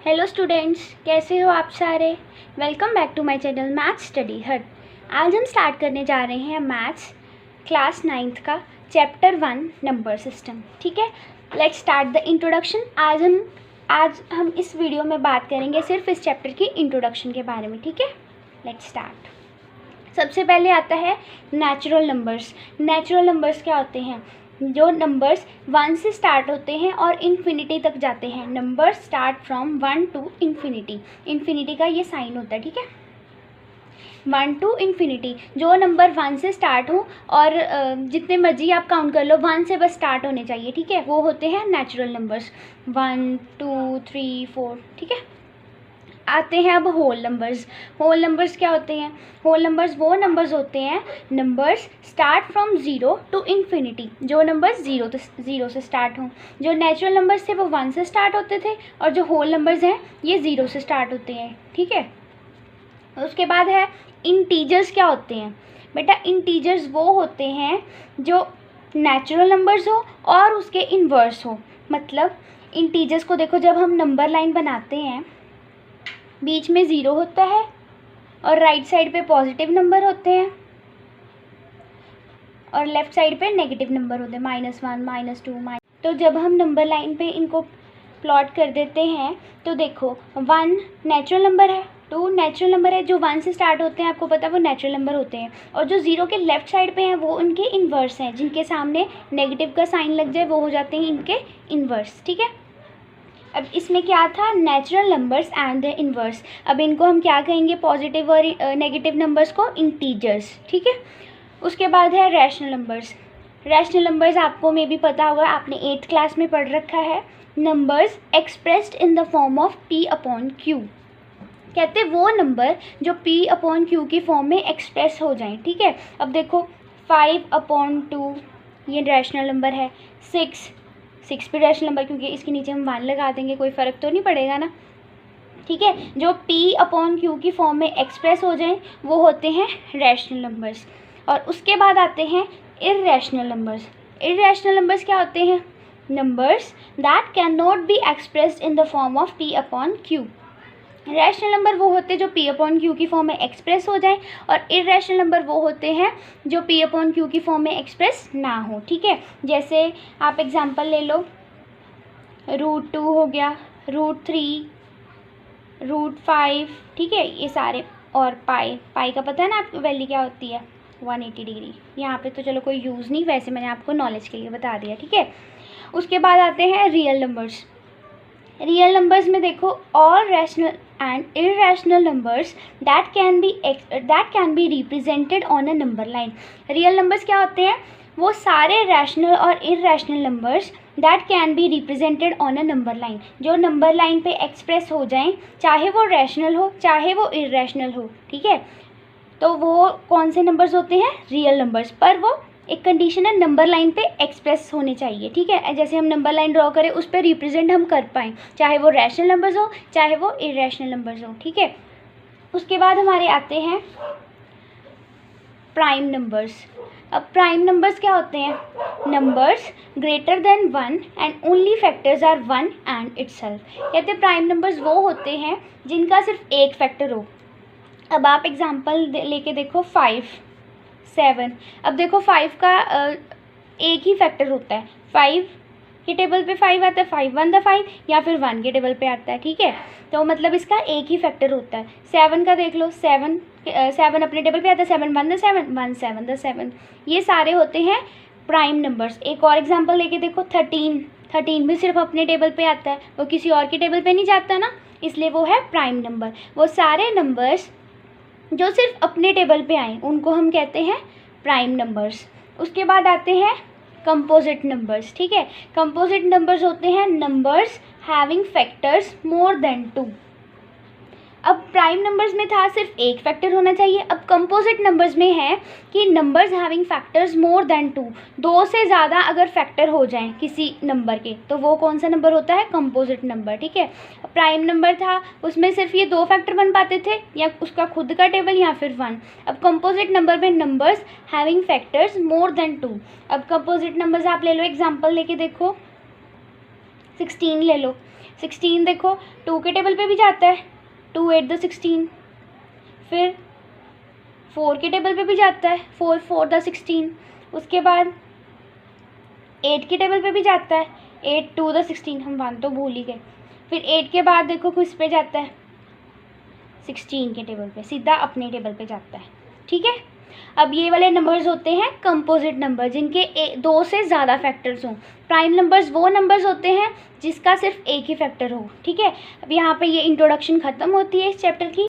Hello students, कैसे हो आप सारे। Welcome back to my channel maths study hut. आज हम स्टार्ट करने जा रहे हैं मैथ्स क्लास 9th का चैप्टर 1 नंबर सिस्टम। ठीक है, लेट्स स्टार्ट द इंट्रोडक्शन। आज हम इस वीडियो में बात करेंगे सिर्फ इस चैप्टर की इंट्रोडक्शन के बारे में। ठीक है, लेट्स स्टार्ट। सबसे पहले आता है नेचुरल नंबर्स। नेचुरल नंबर्स क्या होते हैं? जो नंबर्स 1 से स्टार्ट होते हैं और इन्फिनिटी तक जाते हैं। Numbers start from 1 to infinity. Infinity का ये साइन होता है। ठीक है, 1 टू इन्फिनिटी। जो नंबर 1 से स्टार्ट हो और जितने मर्जी आप काउंट कर लो, 1 से बस स्टार्ट होने चाहिए। ठीक है, वो होते हैं नेचुरल नंबर्स। 1 2 3 4। ठीक है, आते हैं अब होल नंबर्स। होल नंबर्स क्या होते हैं? होल नंबर्स वो नंबर्स होते हैं, numbers start from 0 to infinity. जो नंबर्स 0 से स्टार्ट हों। जो नेचुरल नंबर्स थे वो 1 से स्टार्ट होते थे और जो होल नंबर्स हैं ये 0 से स्टार्ट होते हैं। ठीक है, उसके बाद है इंटीजर्स। क्या होते हैं बेटा? इंटीजर्स वो होते हैं जो नेचुरल नंबर्स हो और उसके इन्वर्स हो। मतलब इंटीजर्स को देखो, जब हम नंबर लाइन बनाते हैं बीच में 0 होता है और राइट साइड पे पॉजिटिव नंबर होते हैं और लेफ्ट साइड पे नेगेटिव नंबर होते हैं, -1 -2 तो जब हम नंबर लाइन पे इनको प्लॉट कर देते हैं तो देखो 1 नेचुरल नंबर है, 2 नेचुरल नंबर है। जो 1 से स्टार्ट होते हैं आपको पता है वो नेचुरल नंबर होते हैं, और जो 0 के लेफ्ट साइड पे हैं वो उनके इन्वर्स हैं। जिनके सामने नेगेटिव का साइन लग जाए वो हो जाते हैं इनके इन्वर्स। ठीक है, अब इसमें क्या था? Natural numbers and the inverse. अब इनको हम क्या कहेंगे? पॉजिटिव और नेगेटिव नंबर्स को इंटीजर्स। ठीक है, उसके बाद है रैशनल नंबर्स। रैशनल नंबर्स आपको में भी पता होगा, आपने 8th क्लास में पढ़ रखा है। Numbers expressed in the form of P/Q। कहते हैं वो नंबर जो P/Q की फॉर्म में एक्सप्रेस हो जाएं। ठीक है, अब देखो 5/2 ये रैशनल नंबर है। 6 भी रैशनल नंबर, क्योंकि इसके नीचे हम 1 लगा देंगे, कोई फ़र्क तो नहीं पड़ेगा ना। ठीक है, जो P/Q की फॉर्म में एक्सप्रेस हो जाएं वो होते हैं रैशनल नंबर्स। और उसके बाद आते हैं इर्रेशनल नंबर्स। इर्रेशनल नंबर्स क्या होते हैं? Numbers that can not be expressed in the form of P/Q। Rational number वो होते हैं जो P/Q की फॉर्म में एक्सप्रेस हो जाए, और इर्रेशनल नंबर वो होते हैं जो P/Q की फॉर्म में एक्सप्रेस ना हो। ठीक है, जैसे आप एग्जांपल ले लो, √2 हो गया, √3, √5। ठीक है, ये सारे, और पाई का पता है ना आपको वैल्यू क्या होती है? 180 डिग्री। यहाँ पे तो चलो कोई यूज़ नहीं, वैसे मैंने आपको नॉलेज के लिए बता दिया। ठीक है, उसके बाद आते हैं रियल नंबर्स। रियल नंबर्स में देखो all rational and irrational numbers that can be represented on a number line. Real numbers क्या होते हैं? वो सारे रैशनल और irrational numbers that can be represented on a number line, जो नंबर लाइन पे एक्सप्रेस हो जाएं, चाहे वो रैशनल हो चाहे वो इर्रेशनल हो। ठीक है, तो वो कौन से नंबर्स होते हैं? Real numbers. पर वो एक कंडीशन है, नंबर लाइन पे एक्सप्रेस होने चाहिए। ठीक है, जैसे हम नंबर लाइन ड्रॉ करें उस पर रिप्रेजेंट हम कर पाएँ, चाहे वो रैशनल नंबर्स हो चाहे वो इर्रेशनल नंबर्स हो। ठीक है, उसके बाद हमारे आते हैं प्राइम नंबर्स। अब प्राइम नंबर्स क्या होते हैं? Numbers greater than 1 and only factors are 1 and itself. कहते हैं प्राइम नंबर्स वो होते हैं जिनका सिर्फ एक फैक्टर हो। अब आप एग्जांपल लेके देखो 5, 7। अब देखो 5 का एक ही फैक्टर होता है। 5 के टेबल पे 5 आता है, 5 1 द 5, या फिर 1 के टेबल पे आता है। ठीक है, तो मतलब इसका एक ही फैक्टर होता है। 7 का देख लो, 7 अपने टेबल पे आता है, 7 1 द 7, 1 7 द 7। ये सारे होते हैं प्राइम नंबर्स। एक और एग्जांपल लेके देखो 13 भी सिर्फ अपने टेबल पे आता है, वो किसी और के टेबल पे नहीं जाता ना, इसलिए वो है प्राइम नंबर। वो सारे नंबर्स जो सिर्फ अपने टेबल पे आए उनको हम कहते हैं प्राइम नंबर्स। उसके बाद आते हैं कंपोजिट नंबर्स। ठीक है, कंपोजिट नंबर्स होते हैं numbers having factors more than 2। अब प्राइम नंबर्स में था सिर्फ एक फैक्टर होना चाहिए, अब कंपोजिट नंबर्स में है कि numbers having factors more than 2, 2 से ज़्यादा अगर फैक्टर हो जाएं किसी नंबर के तो वो कौन सा नंबर होता है? Composite number. ठीक है, प्राइम नंबर था उसमें सिर्फ ये 2 फैक्टर बन पाते थे, या उसका खुद का टेबल या फिर 1। अब कंपोजिट नंबर में numbers having factors more than 2। अब कंपोजिट नंबर्स आप ले लो, एग्जाम्पल लेके देखो 16 ले लो। 16 देखो 2 के टेबल पे भी जाता है, 2 8 द 16। फिर 4 के टेबल पे भी जाता है, 4 4 द 16। उसके बाद 8 के टेबल पे भी जाता है, 8 2 द 16। हम 1 तो भूल ही गए। फिर 8 के बाद देखो किस पे जाता है, 16 के टेबल पे, सीधा अपने टेबल पे जाता है। ठीक है, अब ये वाले नंबर्स होते हैं कंपोजिट नंबर, जिनके 2 से ज़्यादा फैक्टर्स हों। प्राइम नंबर्स वो नंबर्स होते हैं जिसका सिर्फ एक ही फैक्टर हो। ठीक है, अब यहाँ पे ये इंट्रोडक्शन ख़त्म होती है इस चैप्टर की।